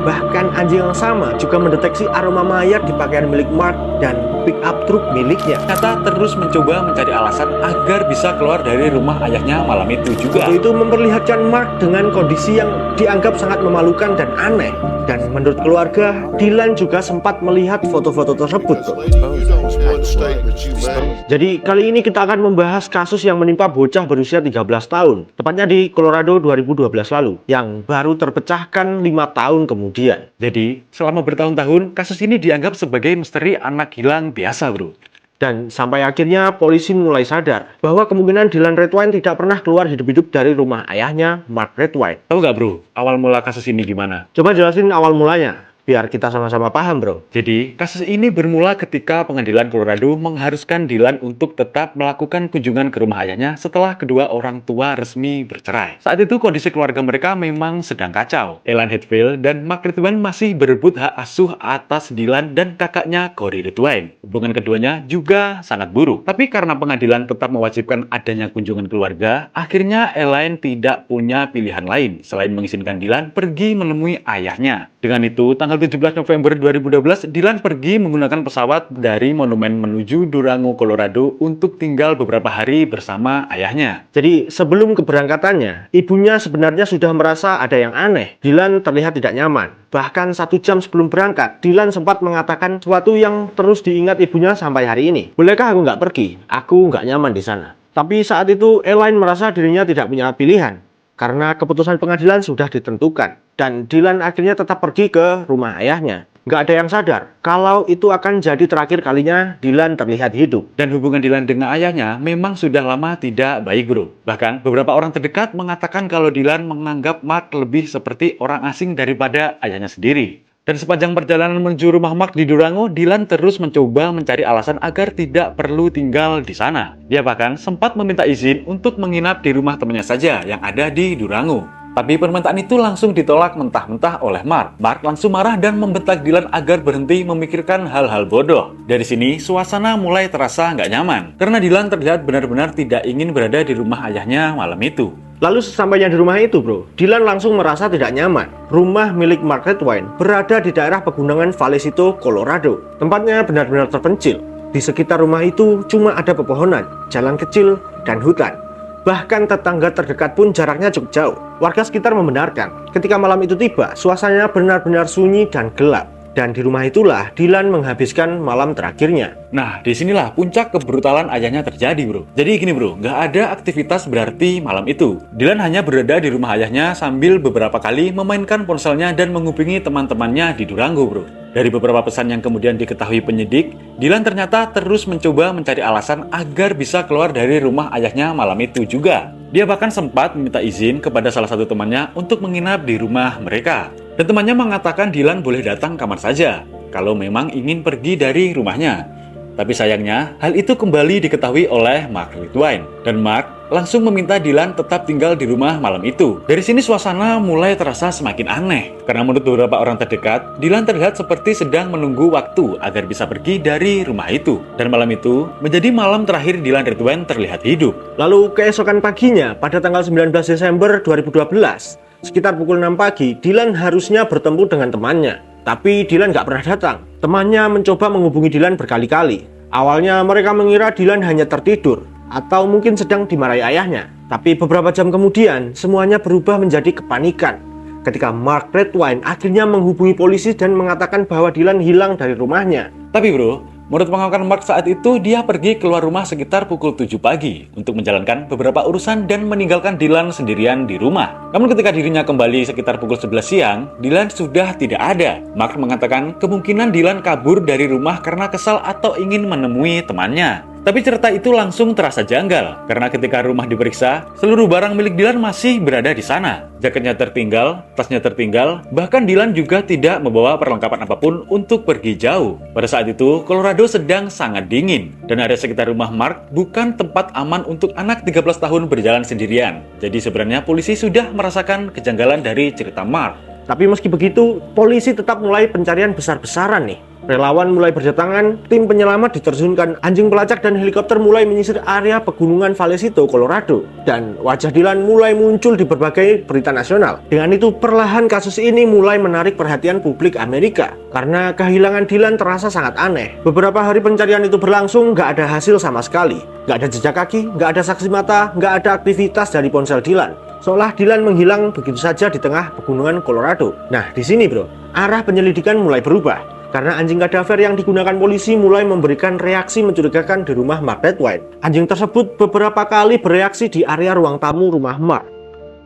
Bahkan anjing yang sama juga mendeteksi aroma mayat di pakaian milik Mark dan pick-up truk miliknya. Ternyata terus mencoba mencari alasan agar bisa keluar dari rumah ayahnya malam itu juga. Foto itu memperlihatkan Mark dengan kondisi yang dianggap sangat memalukan dan aneh. Dan menurut keluarga, Dylan juga sempat melihat foto-foto tersebut. Jadi kali ini kita akan membahas kasus yang menimpa bocah berusia 13 tahun, tepatnya di Colorado 2012 lalu, yang baru terpecahkan 5 tahun kemudian. Jadi, selama bertahun-tahun, kasus ini dianggap sebagai misteri anak hilang biasa, bro. Dan sampai akhirnya polisi mulai sadar bahwa kemungkinan Dylan Redwine tidak pernah keluar hidup-hidup dari rumah ayahnya, Mark Redwine. Tahu nggak, bro, awal mula kasus ini gimana? Coba jelasin awal mulanya, biar kita sama-sama paham, bro. Jadi, kasus ini bermula ketika pengadilan Colorado mengharuskan Dylan untuk tetap melakukan kunjungan ke rumah ayahnya setelah kedua orang tua resmi bercerai. Saat itu kondisi keluarga mereka memang sedang kacau. Elaine Hatfield dan Mark Redwine masih berebut hak asuh atas Dylan dan kakaknya Corey Redwine. Hubungan keduanya juga sangat buruk. Tapi karena pengadilan tetap mewajibkan adanya kunjungan keluarga, akhirnya Elaine tidak punya pilihan lain selain mengizinkan Dylan pergi menemui ayahnya. Dengan itu, tanggal 17 November 2012, Dylan pergi menggunakan pesawat dari Monumen menuju Durango, Colorado untuk tinggal beberapa hari bersama ayahnya. Jadi sebelum keberangkatannya, ibunya sebenarnya sudah merasa ada yang aneh. Dylan terlihat tidak nyaman. Bahkan 1 jam sebelum berangkat, Dylan sempat mengatakan sesuatu yang terus diingat ibunya sampai hari ini. Bolehkah aku nggak pergi? Aku nggak nyaman di sana. Tapi saat itu, Elaine merasa dirinya tidak punya pilihan. Karena keputusan pengadilan sudah ditentukan. Dan Dylan akhirnya tetap pergi ke rumah ayahnya. Nggak ada yang sadar kalau itu akan jadi terakhir kalinya Dylan terlihat hidup. Dan hubungan Dylan dengan ayahnya memang sudah lama tidak baik, bro. Bahkan beberapa orang terdekat mengatakan kalau Dylan menganggap Mark lebih seperti orang asing daripada ayahnya sendiri. Dan sepanjang perjalanan menuju rumah Mark di Durango, Dylan terus mencoba mencari alasan agar tidak perlu tinggal di sana. Dia bahkan sempat meminta izin untuk menginap di rumah temannya saja yang ada di Durango. Tapi permintaan itu langsung ditolak mentah-mentah oleh Mark. Mark langsung marah dan membentak Dylan agar berhenti memikirkan hal-hal bodoh. Dari sini, suasana mulai terasa nggak nyaman. Karena Dylan terlihat benar-benar tidak ingin berada di rumah ayahnya malam itu. Lalu sesampainya di rumah itu, bro, Dylan langsung merasa tidak nyaman. Rumah milik Mark Redwine berada di daerah pegunungan Vallecito, Colorado. Tempatnya benar-benar terpencil. Di sekitar rumah itu cuma ada pepohonan, jalan kecil, dan hutan. Bahkan tetangga terdekat pun jaraknya cukup jauh. Warga sekitar membenarkan, ketika malam itu tiba, suasananya benar-benar sunyi dan gelap. Dan di rumah itulah Dylan menghabiskan malam terakhirnya. Nah, disinilah puncak kebrutalan ayahnya terjadi, bro. Jadi gini, bro, nggak ada aktivitas berarti malam itu. Dylan hanya berada di rumah ayahnya sambil beberapa kali memainkan ponselnya dan menghubungi teman-temannya di Durango, bro. Dari beberapa pesan yang kemudian diketahui penyidik, Dylan ternyata terus mencoba mencari alasan agar bisa keluar dari rumah ayahnya malam itu juga. Dia bahkan sempat meminta izin kepada salah satu temannya untuk menginap di rumah mereka. Dan temannya mengatakan Dylan boleh datang kamar saja, kalau memang ingin pergi dari rumahnya. Tapi sayangnya, hal itu kembali diketahui oleh Mark Redwine. Dan Mark langsung meminta Dylan tetap tinggal di rumah malam itu. Dari sini suasana mulai terasa semakin aneh. Karena menurut beberapa orang terdekat, Dylan terlihat seperti sedang menunggu waktu agar bisa pergi dari rumah itu. Dan malam itu menjadi malam terakhir Dylan Redwine terlihat hidup. Lalu keesokan paginya, pada tanggal 19 Desember 2012, sekitar pukul 6 pagi, Dylan harusnya bertemu dengan temannya. Tapi Dylan nggak pernah datang. Temannya mencoba menghubungi Dylan berkali-kali. Awalnya mereka mengira Dylan hanya tertidur atau mungkin sedang dimarahi ayahnya. Tapi beberapa jam kemudian, semuanya berubah menjadi kepanikan ketika Mark Redwine akhirnya menghubungi polisi dan mengatakan bahwa Dylan hilang dari rumahnya. Tapi bro, menurut pengakuan Mark saat itu, dia pergi keluar rumah sekitar pukul 7 pagi untuk menjalankan beberapa urusan dan meninggalkan Dylan sendirian di rumah. Namun ketika dirinya kembali sekitar pukul 11 siang, Dylan sudah tidak ada. Mark mengatakan kemungkinan Dylan kabur dari rumah karena kesal atau ingin menemui temannya. Tapi cerita itu langsung terasa janggal, karena ketika rumah diperiksa, seluruh barang milik Dylan masih berada di sana. Jaketnya tertinggal, tasnya tertinggal, bahkan Dylan juga tidak membawa perlengkapan apapun untuk pergi jauh. Pada saat itu, Colorado sedang sangat dingin, dan area sekitar rumah Mark bukan tempat aman untuk anak 13 tahun berjalan sendirian. Jadi sebenarnya polisi sudah merasakan kejanggalan dari cerita Mark. Tapi meski begitu, polisi tetap mulai pencarian besar-besaran nih. Relawan mulai berdatangan, tim penyelamat diterjunkan, anjing pelacak dan helikopter mulai menyisir area pegunungan Vallecito, Colorado. Dan wajah Dylan mulai muncul di berbagai berita nasional. Dengan itu, perlahan kasus ini mulai menarik perhatian publik Amerika. Karena kehilangan Dylan terasa sangat aneh. Beberapa hari pencarian itu berlangsung, nggak ada hasil sama sekali. Nggak ada jejak kaki, nggak ada saksi mata, nggak ada aktivitas dari ponsel Dylan. Seolah Dylan menghilang begitu saja di tengah pegunungan Colorado. Nah, di sini bro, arah penyelidikan mulai berubah. Karena anjing kadaver yang digunakan polisi mulai memberikan reaksi mencurigakan di rumah Mark Redwine. Anjing tersebut beberapa kali bereaksi di area ruang tamu rumah Mark.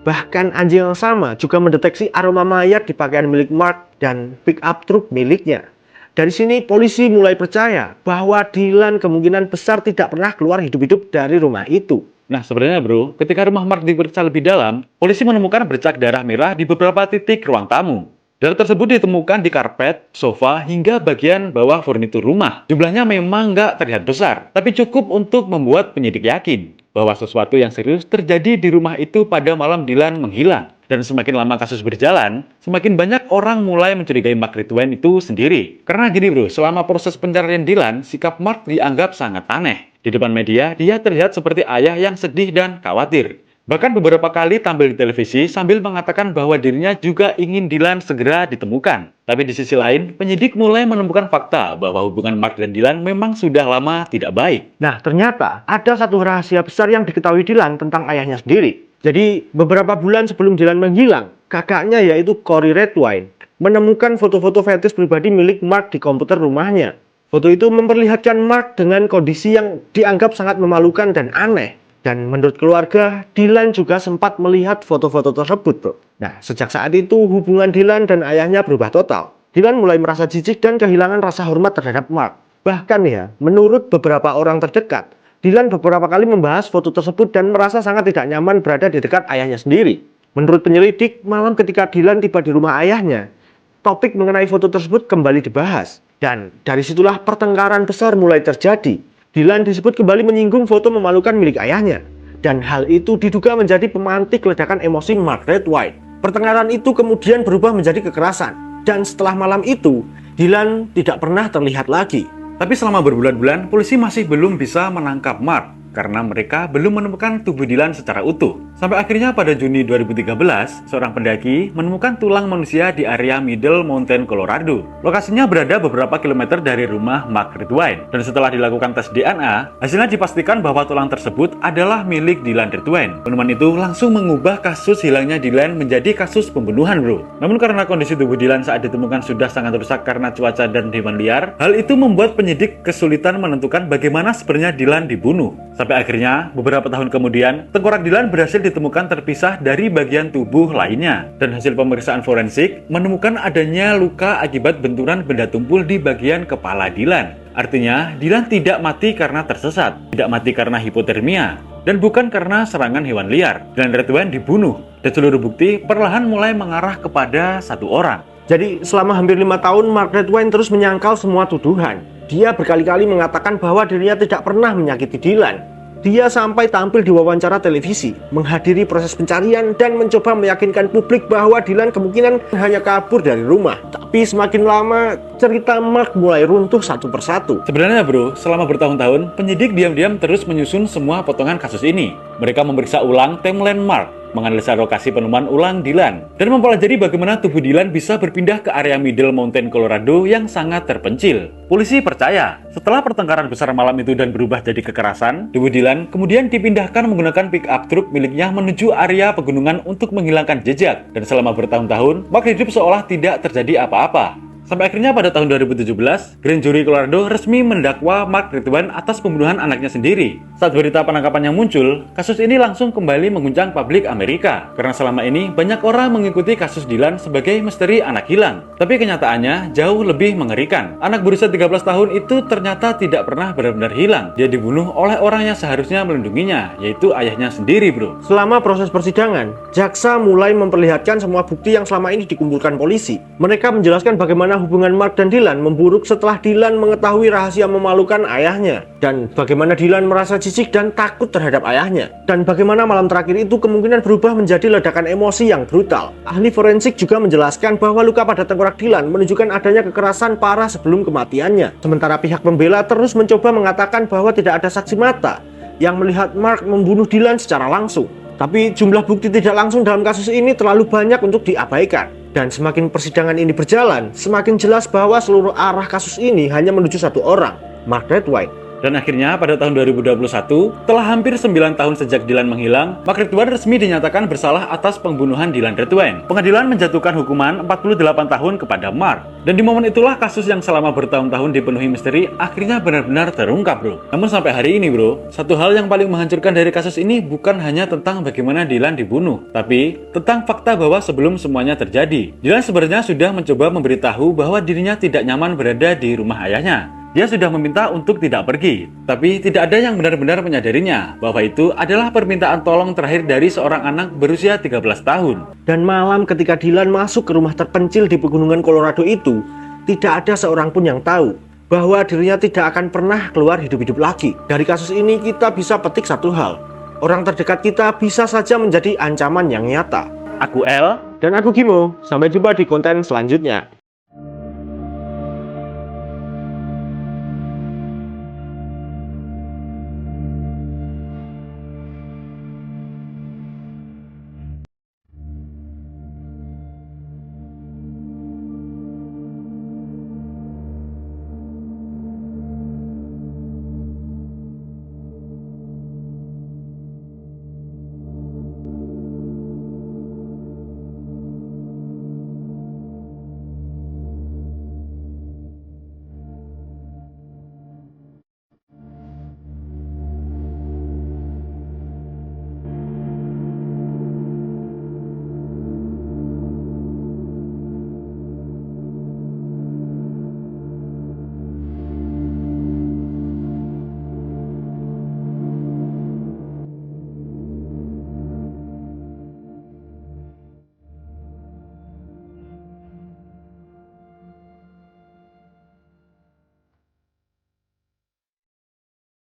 Bahkan anjing yang sama juga mendeteksi aroma mayat di pakaian milik Mark dan pick-up truk miliknya. Dari sini polisi mulai percaya bahwa Dylan kemungkinan besar tidak pernah keluar hidup-hidup dari rumah itu. Nah sebenarnya bro, ketika rumah Mark diperiksa lebih dalam, polisi menemukan bercak darah merah di beberapa titik ruang tamu. Darah tersebut ditemukan di karpet, sofa, hingga bagian bawah furnitur rumah. Jumlahnya memang nggak terlihat besar, tapi cukup untuk membuat penyidik yakin bahwa sesuatu yang serius terjadi di rumah itu pada malam Dylan menghilang. Dan semakin lama kasus berjalan, semakin banyak orang mulai mencurigai Mark Redwine itu sendiri. Karena gini bro, selama proses pencarian Dylan, sikap Mark dianggap sangat aneh. Di depan media, dia terlihat seperti ayah yang sedih dan khawatir. Bahkan beberapa kali tampil di televisi sambil mengatakan bahwa dirinya juga ingin Dylan segera ditemukan. Tapi di sisi lain, penyidik mulai menemukan fakta bahwa hubungan Mark dan Dylan memang sudah lama tidak baik. Nah, ternyata ada satu rahasia besar yang diketahui Dylan tentang ayahnya sendiri. Jadi, beberapa bulan sebelum Dylan menghilang, kakaknya yaitu Corey Redwine menemukan foto-foto fetis pribadi milik Mark di komputer rumahnya. Foto itu memperlihatkan Mark dengan kondisi yang dianggap sangat memalukan dan aneh. Dan menurut keluarga, Dylan juga sempat melihat foto-foto tersebut, bro. Nah, sejak saat itu hubungan Dylan dan ayahnya berubah total. Dylan mulai merasa jijik dan kehilangan rasa hormat terhadap Mark. Bahkan ya, menurut beberapa orang terdekat, Dylan beberapa kali membahas foto tersebut dan merasa sangat tidak nyaman berada di dekat ayahnya sendiri. Menurut penyelidik, malam ketika Dylan tiba di rumah ayahnya, topik mengenai foto tersebut kembali dibahas. Dan dari situlah pertengkaran besar mulai terjadi. Dylan disebut kembali menyinggung foto memalukan milik ayahnya. Dan hal itu diduga menjadi pemantik ledakan emosi Mark Redwine. Pertengkaran itu kemudian berubah menjadi kekerasan. Dan setelah malam itu, Dylan tidak pernah terlihat lagi. Tapi selama berbulan-bulan, polisi masih belum bisa menangkap Mark karena mereka belum menemukan tubuh Dylan secara utuh. Sampai akhirnya pada Juni 2013, seorang pendaki menemukan tulang manusia di area Middle Mountain, Colorado. Lokasinya berada beberapa kilometer dari rumah Mark Redwine. Dan setelah dilakukan tes DNA, hasilnya dipastikan bahwa tulang tersebut adalah milik Dylan Redwine. Penemuan itu langsung mengubah kasus hilangnya Dylan menjadi kasus pembunuhan, bro. Namun karena kondisi tubuh Dylan saat ditemukan sudah sangat rusak karena cuaca dan hewan liar, hal itu membuat penyidik kesulitan menentukan bagaimana sebenarnya Dylan dibunuh. Sampai akhirnya, beberapa tahun kemudian, tengkorak Dylan berhasil ditemukan terpisah dari bagian tubuh lainnya. Dan hasil pemeriksaan forensik menemukan adanya luka akibat benturan benda tumpul di bagian kepala Dylan. Artinya, Dylan tidak mati karena tersesat, tidak mati karena hipotermia, dan bukan karena serangan hewan liar. Dylan Redwine dibunuh, dan seluruh bukti perlahan mulai mengarah kepada satu orang. Jadi, selama hampir 5 tahun, Mark Redwine terus menyangkal semua tuduhan. Dia berkali-kali mengatakan bahwa dirinya tidak pernah menyakiti Dylan. Dia sampai tampil di wawancara televisi, menghadiri proses pencarian, dan mencoba meyakinkan publik bahwa Dylan kemungkinan hanya kabur dari rumah. Tapi semakin lama, cerita Mark mulai runtuh satu persatu. Sebenarnya bro, selama bertahun-tahun, penyidik diam-diam terus menyusun semua potongan kasus ini. Mereka memeriksa ulang timeline Mark, menganalisa lokasi penemuan ulang Dylan, dan mempelajari bagaimana tubuh Dylan bisa berpindah ke area Middle Mountain, Colorado yang sangat terpencil. Polisi percaya, setelah pertengkaran besar malam itu dan berubah jadi kekerasan, tubuh Dylan kemudian dipindahkan menggunakan pick-up truk miliknya menuju area pegunungan untuk menghilangkan jejak. Dan selama bertahun-tahun, Mark hidup seolah tidak terjadi apa-apa. Sampai akhirnya pada tahun 2017, Grand Jury Colorado resmi mendakwa Mark Redwine atas pembunuhan anaknya sendiri. Saat berita penangkapannya muncul, kasus ini langsung kembali mengguncang publik Amerika. Karena selama ini, banyak orang mengikuti kasus Dylan sebagai misteri anak hilang. Tapi kenyataannya jauh lebih mengerikan. Anak berusia 13 tahun itu ternyata tidak pernah benar-benar hilang. Dia dibunuh oleh orang yang seharusnya melindunginya, yaitu ayahnya sendiri, bro. Selama proses persidangan, jaksa mulai memperlihatkan semua bukti yang selama ini dikumpulkan polisi. Mereka menjelaskan bagaimana bagaimana hubungan Mark dan Dylan memburuk setelah Dylan mengetahui rahasia memalukan ayahnya, dan bagaimana Dylan merasa jijik dan takut terhadap ayahnya, dan bagaimana malam terakhir itu kemungkinan berubah menjadi ledakan emosi yang brutal. Ahli forensik juga menjelaskan bahwa luka pada tengkorak Dylan menunjukkan adanya kekerasan parah sebelum kematiannya. Sementara pihak pembela terus mencoba mengatakan bahwa tidak ada saksi mata yang melihat Mark membunuh Dylan secara langsung. Tapi jumlah bukti tidak langsung dalam kasus ini terlalu banyak untuk diabaikan. Dan semakin persidangan ini berjalan, semakin jelas bahwa seluruh arah kasus ini hanya menuju satu orang, Mark Redwine. Dan akhirnya pada tahun 2021, setelah hampir 9 tahun sejak Dylan menghilang, Mark Redwine resmi dinyatakan bersalah atas pembunuhan Dylan Redwine. Pengadilan menjatuhkan hukuman 48 tahun kepada Mark. Dan di momen itulah kasus yang selama bertahun-tahun dipenuhi misteri akhirnya benar-benar terungkap, bro. Namun sampai hari ini, bro, satu hal yang paling menghancurkan dari kasus ini bukan hanya tentang bagaimana Dylan dibunuh, tapi tentang fakta bahwa sebelum semuanya terjadi, Dylan sebenarnya sudah mencoba memberitahu bahwa dirinya tidak nyaman berada di rumah ayahnya. Dia sudah meminta untuk tidak pergi, tapi tidak ada yang benar-benar menyadarinya bahwa itu adalah permintaan tolong terakhir dari seorang anak berusia 13 tahun. Dan malam ketika Dylan masuk ke rumah terpencil di pegunungan Colorado itu, tidak ada seorang pun yang tahu bahwa dirinya tidak akan pernah keluar hidup-hidup lagi. Dari kasus ini kita bisa petik satu hal, orang terdekat kita bisa saja menjadi ancaman yang nyata. Aku El. Dan aku Gimo, sampai jumpa di konten selanjutnya.